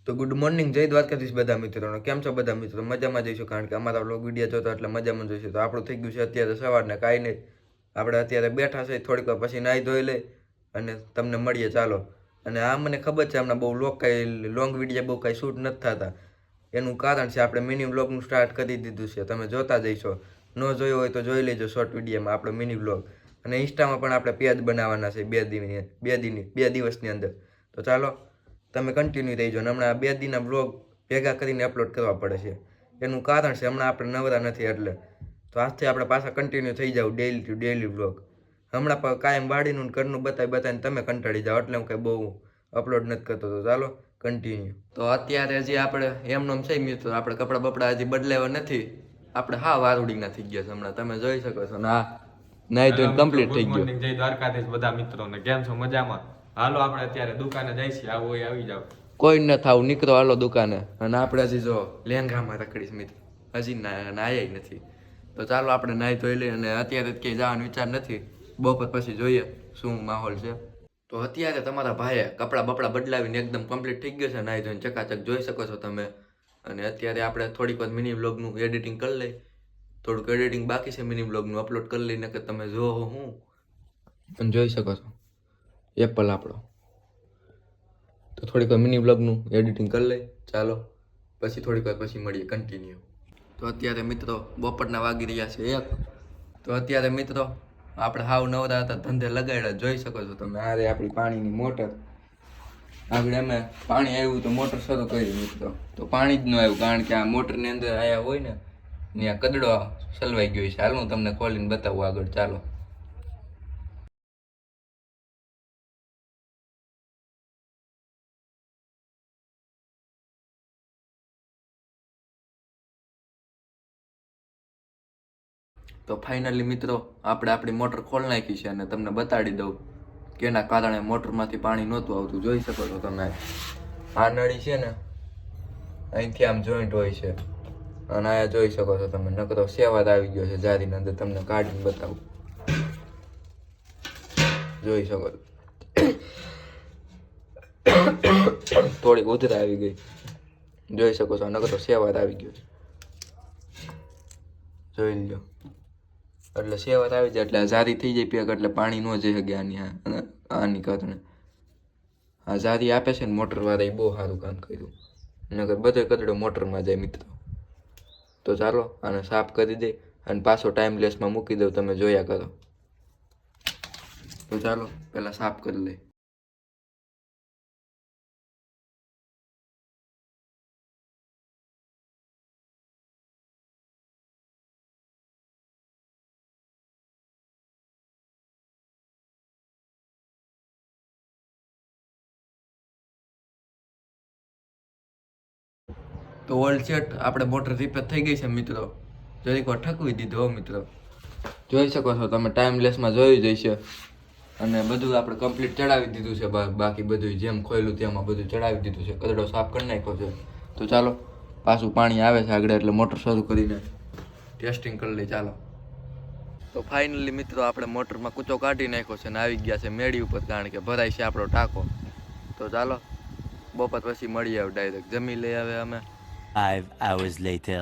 તો good morning, જય દ્વારકાધીશ બધા મિત્રોને. કેમ છો બધા મિત્રો? મજામાં જઈશું, કારણ કે અમારા વ્લોગ વિડીયો જોતો એટલે મજામાં જોઈશું. તો આપણું થઈ ગયું છે અત્યારે સવારને કાંઈ નહીં, આપણે અત્યારે બેઠા છે, થોડીક વાર પછી નાહી ધોઈ લઈ અને તમને મળીએ ચાલો. અને આ મને ખબર છે હમણાં બહુ કાંઈ લોંગ વિડીયો બહુ કાંઈ શૂટ નથી થતા. એનું કારણ છે આપણે મિની વ્લોગનું સ્ટાર્ટ કરી દીધું છે, તમે જોતા જઈશો. ન જોયો હોય તો જોઈ લેજો શોર્ટ વિડીયોમાં આપણો મિની વ્લોગ. અને ઇન્સ્ટામાં પણ આપણે પેજ બનાવવાના છે બે દિવસની અંદર. તો ચાલો તમે કન્ટિન્યુ રહીજો. અને હમણાં 2 દિનના બ્લોગ ભેગા કરીને અપલોડ કરવા પડે છે, એનું કારણ છે હમણાં આપણે નવરા નથી એટલે. તો આજથી આપણે પાછા કન્ટિન્યુ થઈ જાવ ડેલી ટુ ડેલી બ્લોગ. હમણાં પણ કાયમ વાડીનું ઘરનું બતાવીને તમે કંટાળી જાઓ એટલે હું કંઈ બહુ અપલોડ નથી કરતો. તો ચાલો કન્ટિન્યુ. તો અત્યારે હજી આપણે એમનેમ છે મિત્રો, આપણે કપડાં બપડા હજી બદલાવ્યા નથી. આપણે હા વારુડીના થઈ ગયા છે હમણાં, તમે જોઈ શકો છો. ના નહીં તો કમ્પ્લીટ થઈ ગયું. જય દ્વારકાધીશ બધા મિત્રોને. કેમ છો? મજામાં? હાલો આપણે અત્યારે દુકાને જઈશું, આવું હોય આવી જાવ. કોઈ ન થાવ, નીકળો હાલો દુકાને. અને આપણે હજી જો લેંઘામાં રખડીશ મિત્ર, હજી નાયા નથી. તો ચાલો આપણે નાહી ધોઈ લઈએ. અને અત્યારે ક્યાંય જવાનો વિચાર નથી, બપોર પછી જોઈએ શું માહોલ છે. તો અત્યારે તમારા ભાઈએ કપડાં બપડા બદલાવીને એકદમ કમ્પ્લીટ થઈ ગયો છે, નાહી ધોઈને ચકાચક જોઈ શકો છો તમે. અને અત્યારે આપણે થોડીક વાર મિની વ્લોગનું એડિટિંગ કરી લઈ. થોડુંક એડિટિંગ બાકી છે મિની વ્લોગનું, અપલોડ કરી લઈને કે તમે જો હું પણ જોઈ શકો છો એપલ આપણો. તો થોડીક વાર મિની વ્લોગનું એડિટિંગ કરી લઈ ચાલો, પછી થોડીક વાર પછી મળીએ કન્ટિન્યુ. તો અત્યારે મિત્રો બપોરના વાગી રહ્યા છે 1. તો અત્યારે મિત્રો આપણે હાવ નવરા હતા, ધંધે લગાડ્યા, જોઈ શકો છો તમે. આ રે આપણી પાણીની મોટર. આગળ અમે પાણી આવ્યું તો મોટર શરૂ કરી મિત્રો, તો પાણી જ ન આવ્યું, કારણ કે આ મોટરની અંદર આયા હોય ને ત્યાં કદડો સલવાઈ ગયો છે. હાલ હું તમને ખોલીને બતાવું આગળ ચાલો. તો ફાઇનલી મિત્રો આપણે આપણી મોટર ખોલી નાખી છે, અને તમને બતાડી દઉં કે એના કારણે મોટરમાંથી પાણી નહોતું આવતું. જોઈ શકો છો તમે, આ નળી છે ને અહીંથી આમ જોઈન્ટ હોય છે, અને આ જોઈ શકો છો તમે નકરો સેવાદ આવી ગયો છે જારીની અંદર. તમને કાઢીને બતાવું, જોઈ શકો છો. થોડીક ઉધરા આવી ગઈ, જોઈ શકો છો. નકરો સેવાદ આવી ગયો છે, જોઈ લો. એટલે સેવાત આવી જાય એટલે જારી થઈ જાય પેક, એટલે પાણી ન જઈ શકે આની કારણે. આ જારી આપે છે ને મોટર વાળા, એ બહુ સારું કામ કર્યું, નકર બધો કચરો મોટરમાં જાય મિત્રો. તો ચાલો આને સાફ કરી દે અને પાછો ટાઈમલેસમાં મૂકી દઉં, તમે જોયા કરો. તો ચાલો પહેલાં સાફ કરી લઈ. તો ઓલ્ડ સેટ આપણે મોટર રિપેર થઈ ગઈ છે મિત્રો, જરીક વાર ઠકવી દીધો મિત્રો. જોઈ શકો છો તમે, ટાઈમલેસમાં જોયું જઈશે. અને બધું આપણે કમ્પ્લીટ ચડાવી દીધું છે, બાકી બધું જેમ ખોયલું તેમાં બધું ચડાવી દીધું છે, કચરો સાફ કરી નાખ્યો છે. તો ચાલો પાછું પાણી આવે છે આગળ, એટલે મોટર શરૂ કરીને ટેસ્ટિંગ કરી લઈ ચાલો. તો ફાઇનલી મિત્રો આપણે મોટરમાં કૂચો કાઢી નાખ્યો છે અને આવી ગયા છે મેળી ઉપર, કારણ કે ભરાય છે આપણો ટાંકો. તો ચાલો બપોર પછી મળી આવે, ડાયરેક્ટ જમી લઈ આવે અમે. 5 hours later.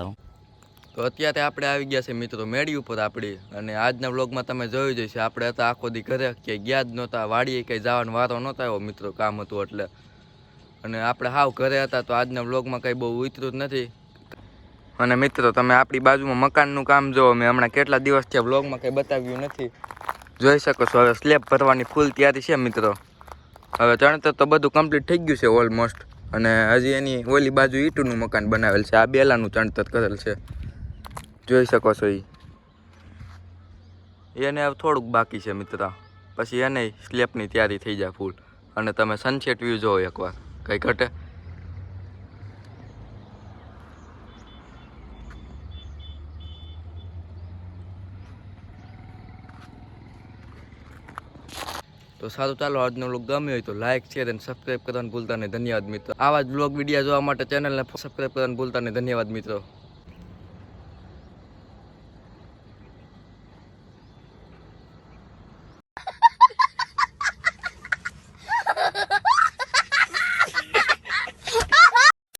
તો અત્યારે આપણે આવી ગયા છે મિત્રો મેળી ઉપર આપણી. અને આજના વ્લોગમાં તમે જોયું જશે, આપણે હતા આખો દી ઘરે, ક્યાંય ગયા જ નહોતા, વાડીએ કંઈ જવાનો વારો નહોતો આવ્યો મિત્રો, કામ હતું એટલે. અને આપણે હાવ ઘરે હતા, તો આજના વ્લોગમાં કંઈ બહુ ઉતર્યું જ નથી. અને મિત્રો તમે આપણી બાજુમાં મકાનનું કામ જોવો, મેં હમણાં કેટલા દિવસથી વ્લોગમાં કંઈ બતાવ્યું નથી, જોઈ શકો છો. હવે સ્લેબ ભરવાની ફૂલ તૈયારી છે મિત્રો. હવે ચણતર તો બધું કમ્પ્લીટ થઈ ગયું છે ઓલમોસ્ટ. અને હજી એની ઓલી બાજુ ઈંટનું મકાન બનાવેલ છે, આ બેલાનું ચણતર કરેલ છે, જોઈ શકો છો. એને હવે થોડુંક બાકી છે મિત્ર, પછી એને સ્લેબની તૈયારી થઈ જાય ફૂલ. અને તમે સનસેટ વ્યૂ જોવો એકવાર, કંઈ ઘટે. તો સારું ચાલો, આજનો વ્લોગ ગમ્યો હોય તો લાઇક શેર અને સબસ્ક્રાઈબ કરવાનું ભૂલતા નહીં. ધન્યવાદ મિત્રો. આવા જ વ્લોગ વિડીયો જોવા માટે ચેનલને સબસ્ક્રાઈબ કરવાનું ભૂલતા નહીં. ધન્યવાદ મિત્રો.